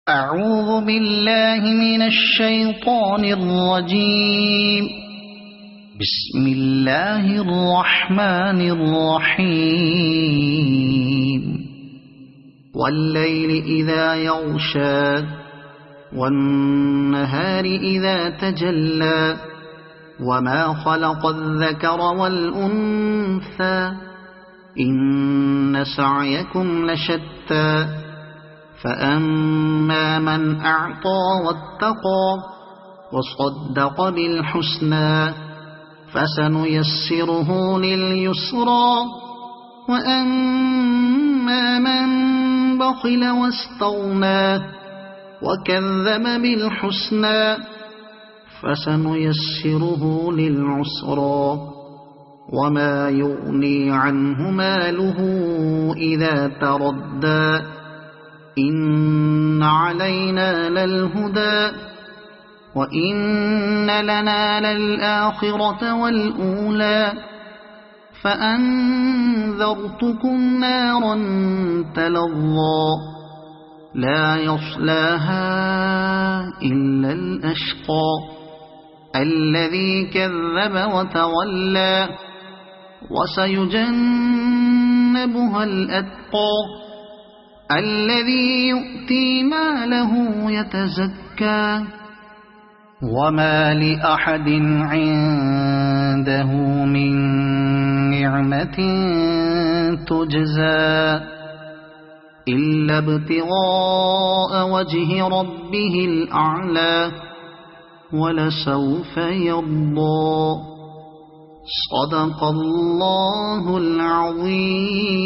أعوذ بالله من الشيطان الرجيم. بسم الله الرحمن الرحيم. والليل إذا يغشى والنهار إذا تجلى وما خلق الذكر والأنثى إن سعيكم لشتى فأما من أعطى واتقى وصدق بالحسنى فسنيسره لليسرى وأما من بخل واستغنى وكذب بالحسنى فسنيسره للعسرى وما يغني عنه ماله إذا تردى إن علينا للهدى وإن لنا للآخرة والأولى فأنذرتكم نارا تلظى لا يصلاها إلا الأشقى الذي كذب وتولى وسيجنبها الأتقى الذي يؤتي ماله يتزكى وما لأحد عنده من نعمة تجزى إلا ابتغاء وجه ربه الأعلى ولسوف يرضى. صدق الله العظيم.